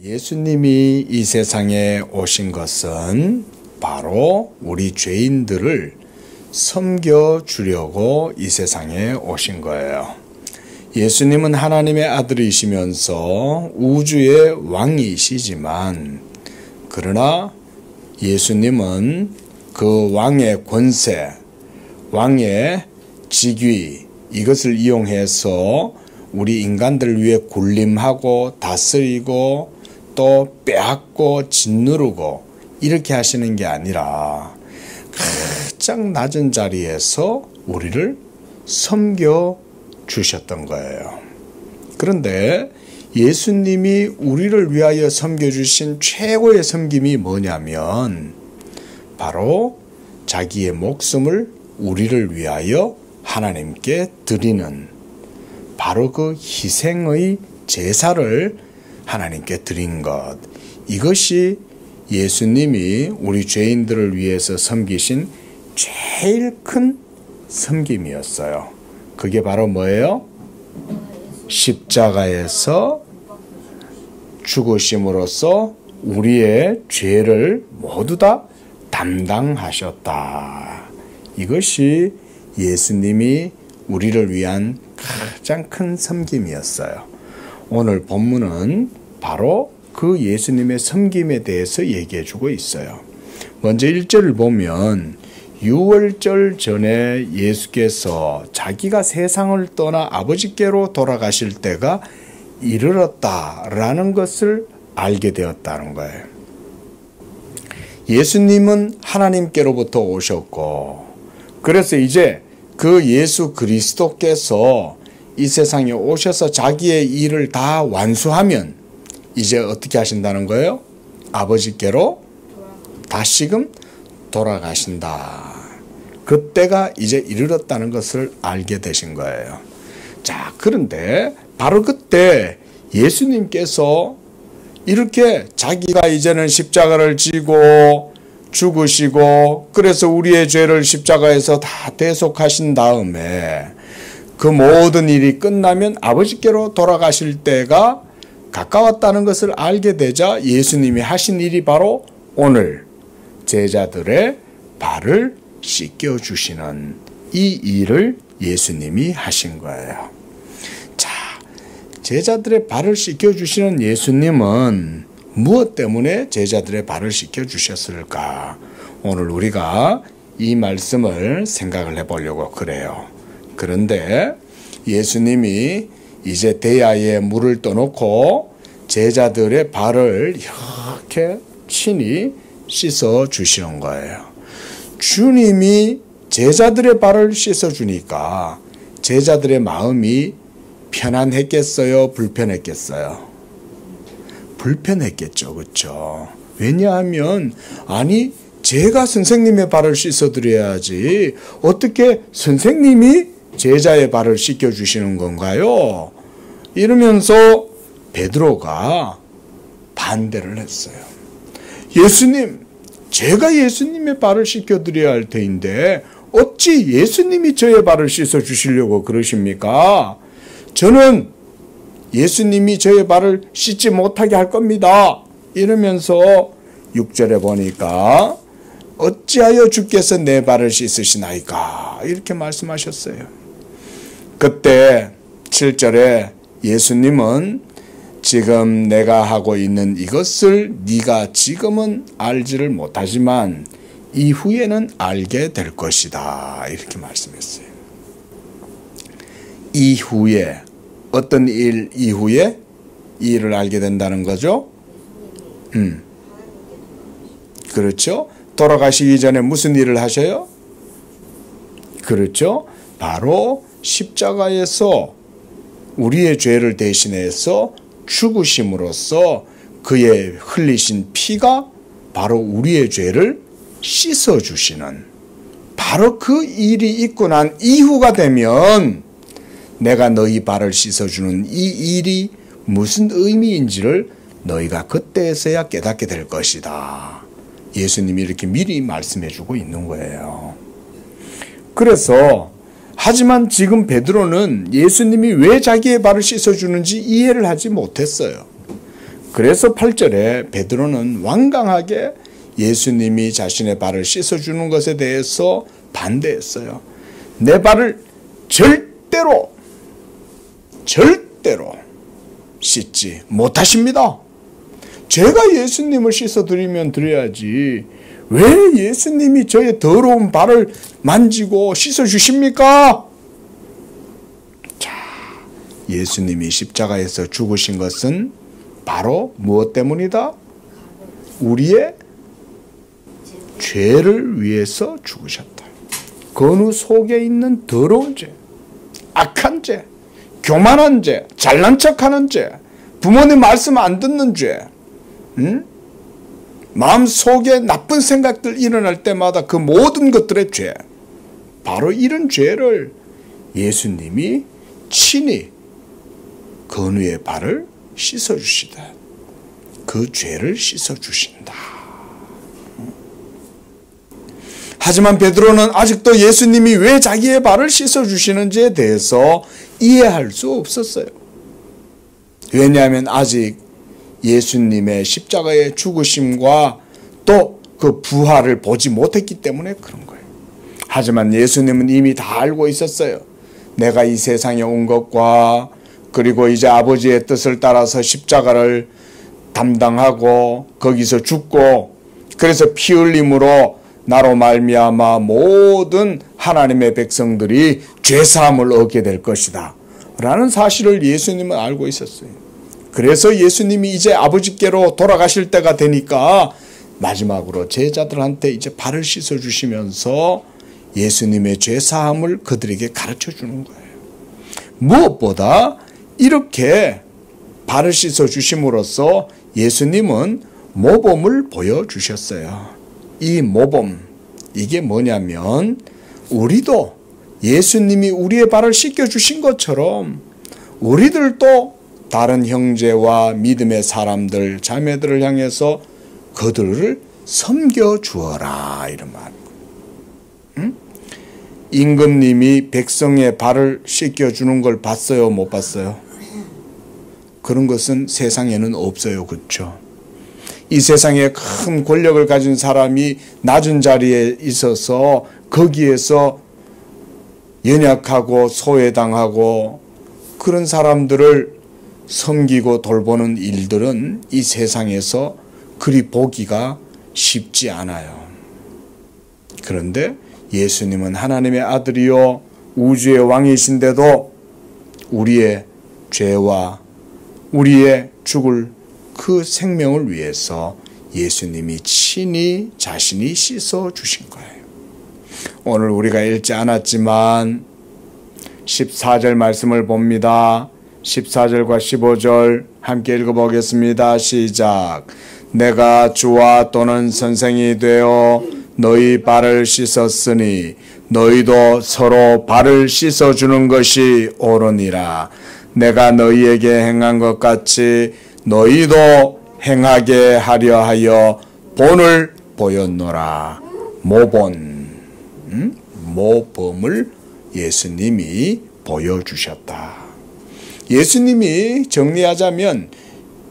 예수님이 이 세상에 오신 것은 바로 우리 죄인들을 섬겨주려고 이 세상에 오신 거예요. 예수님은 하나님의 아들이시면서 우주의 왕이시지만, 그러나 예수님은 그 왕의 권세, 왕의 직위, 이것을 이용해서 우리 인간들을 위해 군림하고 다스리고 또 빼앗고 짓누르고 이렇게 하시는 게 아니라 가장 낮은 자리에서 우리를 섬겨 주셨던 거예요. 그런데 예수님이 우리를 위하여 섬겨주신 최고의 섬김이 뭐냐면 바로 자기의 목숨을 우리를 위하여 하나님께 드리는, 바로 그 희생의 제사를 하나님께 드린 것, 이것이 예수님이 우리 죄인들을 위해서 섬기신 제일 큰 섬김이었어요. 그게 바로 뭐예요? 십자가에서 죽으심으로써 우리의 죄를 모두 다 담당하셨다. 이것이 예수님이 우리를 위한 가장 큰 섬김이었어요. 오늘 본문은 바로 그 예수님의 섬김에 대해서 얘기해 주고 있어요. 먼저 1절을 보면 유월절 전에 예수께서 자기가 세상을 떠나 아버지께로 돌아가실 때가 이르렀다라는 것을 알게 되었다는 거예요. 예수님은 하나님께로부터 오셨고, 그래서 이제 그 예수 그리스도께서 이 세상에 오셔서 자기의 일을 다 완수하면 이제 어떻게 하신다는 거예요? 아버지께로 다시금 돌아가신다. 그때가 이제 이르렀다는 것을 알게 되신 거예요. 자, 그런데 바로 그때 예수님께서 이렇게 자기가 이제는 십자가를 지고 죽으시고, 그래서 우리의 죄를 십자가에서 다 대속하신 다음에 그 모든 일이 끝나면 아버지께로 돌아가실 때가 가까웠다는 것을 알게 되자 예수님이 하신 일이 바로 오늘 제자들의 발을 씻겨주시는 이 일을 예수님이 하신 거예요. 자, 제자들의 발을 씻겨주시는 예수님은 무엇 때문에 제자들의 발을 씻겨주셨을까? 오늘 우리가 이 말씀을 생각을 해보려고 그래요. 그런데 예수님이 이제 대야에 물을 떠놓고 제자들의 발을 이렇게 친히 씻어 주시는 거예요. 주님이 제자들의 발을 씻어 주니까 제자들의 마음이 편안했겠어요? 불편했겠어요? 불편했겠죠. 그렇죠? 왜냐하면 아니 제가 선생님의 발을 씻어 드려야지 어떻게 선생님이 제자의 발을 씻겨 주시는 건가요? 이러면서 베드로가 반대를 했어요. 예수님, 제가 예수님의 발을 씻겨 드려야 할 터인데 어찌 예수님이 저의 발을 씻어 주시려고 그러십니까? 저는 예수님이 저의 발을 씻지 못하게 할 겁니다. 이러면서 6절에 보니까 어찌하여 주께서 내 발을 씻으시나이까? 이렇게 말씀하셨어요. 그때 7절에 예수님은 지금 내가 하고 있는 이것을 네가 지금은 알지를 못하지만 이후에는 알게 될 것이다. 이렇게 말씀했어요. 이후에, 어떤 일 이후에 이 일을 알게 된다는 거죠? 그렇죠? 돌아가시기 전에 무슨 일을 하셔요? 그렇죠? 바로 십자가에서 우리의 죄를 대신해서 죽으심으로써 그의 흘리신 피가 바로 우리의 죄를 씻어주시는, 바로 그 일이 있고 난 이후가 되면 내가 너희 발을 씻어주는 이 일이 무슨 의미인지를 너희가 그때에서야 깨닫게 될 것이다. 예수님이 이렇게 미리 말씀해 주고 있는 거예요. 그래서 하지만 지금 베드로는 예수님이 왜 자기의 발을 씻어주는지 이해를 하지 못했어요. 그래서 8절에 베드로는 완강하게 예수님이 자신의 발을 씻어주는 것에 대해서 반대했어요. 내 발을 절대로 씻지 못하십니다. 제가 예수님을 씻어드리면 드려야지 왜 예수님이 저의 더러운 발을 만지고 씻어주십니까? 자, 예수님이 십자가에서 죽으신 것은 바로 무엇 때문이다? 우리의 죄를 위해서 죽으셨다. 건우 속에 있는 더러운 죄, 악한 죄, 교만한 죄, 잘난 척하는 죄, 부모님 말씀 안 듣는 죄, 마음속에 나쁜 생각들 일어날 때마다 그 모든 것들의 죄, 바로 이런 죄를 예수님이 친히 건우의 발을 씻어주시다. 그 죄를 씻어주신다. 하지만 베드로는 아직도 예수님이 왜 자기의 발을 씻어주시는지에 대해서 이해할 수 없었어요. 왜냐하면 아직 예수님의 십자가의 죽으심과 또 그 부활을 보지 못했기 때문에 그런 거예요. 하지만 예수님은 이미 다 알고 있었어요. 내가 이 세상에 온 것과 그리고 이제 아버지의 뜻을 따라서 십자가를 담당하고 거기서 죽고 그래서 피 흘림으로 나로 말미암아 모든 하나님의 백성들이 죄사함을 얻게 될 것이다 라는 사실을 예수님은 알고 있었어요. 그래서 예수님이 이제 아버지께로 돌아가실 때가 되니까 마지막으로 제자들한테 이제 발을 씻어주시면서 예수님의 죄사함을 그들에게 가르쳐주는 거예요. 무엇보다 이렇게 발을 씻어주심으로써 예수님은 모범을 보여주셨어요. 이 모범, 이게 뭐냐면 우리도 예수님이 우리의 발을 씻겨주신 것처럼 우리들도 다른 형제와 믿음의 사람들, 자매들을 향해서 그들을 섬겨주어라 이런 말. 임금님이 백성의 발을 씻겨주는 걸 봤어요? 못 봤어요? 그런 것은 세상에는 없어요. 그렇죠? 이 세상에 큰 권력을 가진 사람이 낮은 자리에 있어서 거기에서 연약하고 소외당하고 그런 사람들을 섬기고 돌보는 일들은 이 세상에서 그리 보기가 쉽지 않아요. 그런데 예수님은 하나님의 아들이요 우주의 왕이신데도 우리의 죄와 우리의 죽을 그 생명을 위해서 예수님이 친히 자신이 씻어 주신 거예요. 오늘 우리가 읽지 않았지만 14절 말씀을 봅니다. 14절과 15절 함께 읽어보겠습니다. 시작. 내가 주와 또는 선생이 되어 너희 발을 씻었으니 너희도 서로 발을 씻어주는 것이 옳으니라. 내가 너희에게 행한 것 같이 너희도 행하게 하려 하여 본을 보였노라. 모본, 모범을 예수님이 보여주셨다. 예수님이 정리하자면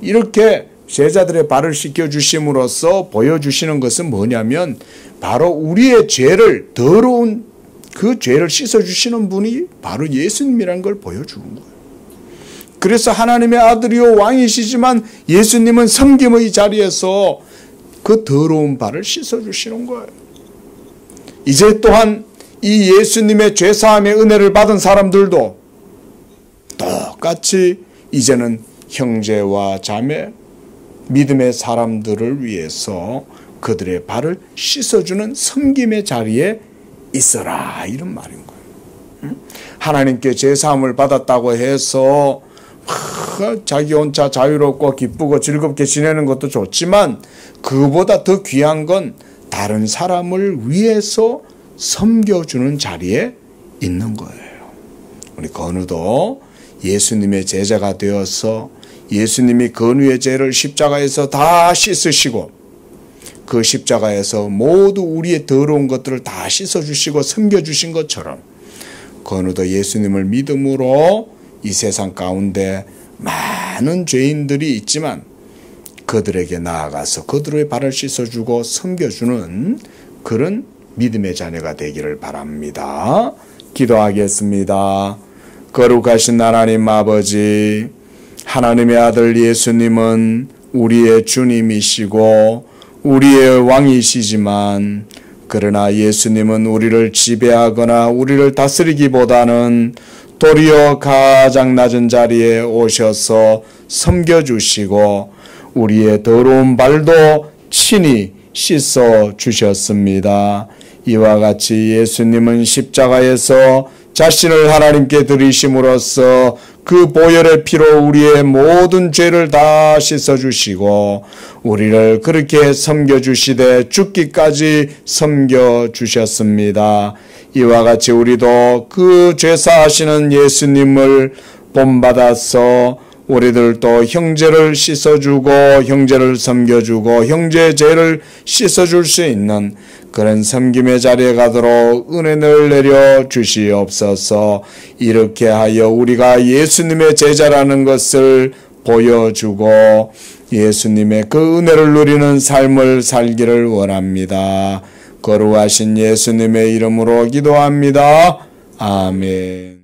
이렇게 제자들의 발을 씻겨주심으로써 보여주시는 것은 뭐냐면 바로 우리의 죄를 더러운 그 죄를 씻어주시는 분이 바로 예수님이라는 걸 보여주는 거예요. 그래서 하나님의 아들이요 왕이시지만 예수님은 섬김의 자리에서 그 더러운 발을 씻어주시는 거예요. 이제 또한 이 예수님의 죄사함의 은혜를 받은 사람들도 똑같이 이제는 형제와 자매, 믿음의 사람들을 위해서 그들의 발을 씻어주는 섬김의 자리에 있어라 이런 말인 거예요. 하나님께 죄사함을 받았다고 해서 자기 혼자 자유롭고 기쁘고 즐겁게 지내는 것도 좋지만 그보다 더 귀한 건 다른 사람을 위해서 섬겨주는 자리에 있는 거예요. 우리 건우도 예수님의 제자가 되어서 예수님이 건우의 죄를 십자가에서 다 씻으시고 그 십자가에서 모두 우리의 더러운 것들을 다 씻어주시고 섬겨주신 것처럼 건우도 예수님을 믿음으로 이 세상 가운데 많은 죄인들이 있지만 그들에게 나아가서 그들의 발을 씻어주고 섬겨주는 그런 믿음의 자녀가 되기를 바랍니다. 기도하겠습니다. 거룩하신 하나님 아버지, 하나님의 아들 예수님은 우리의 주님이시고 우리의 왕이시지만, 그러나 예수님은 우리를 지배하거나 우리를 다스리기보다는 도리어 가장 낮은 자리에 오셔서 섬겨주시고 우리의 더러운 발도 친히 씻어 주셨습니다. 이와 같이 예수님은 십자가에서 자신을 하나님께 드리심으로써 그 보혈의 피로 우리의 모든 죄를 다 씻어주시고 우리를 그렇게 섬겨주시되 죽기까지 섬겨주셨습니다. 이와 같이 우리도 그 죄사하시는 예수님을 본받아서 우리들도 형제를 씻어주고 형제를 섬겨주고 형제의 죄를 씻어줄 수 있는 그런 섬김의 자리에 가도록 은혜를 내려 주시옵소서. 이렇게 하여 우리가 예수님의 제자라는 것을 보여주고 예수님의 그 은혜를 누리는 삶을 살기를 원합니다. 거룩하신 예수님의 이름으로 기도합니다. 아멘.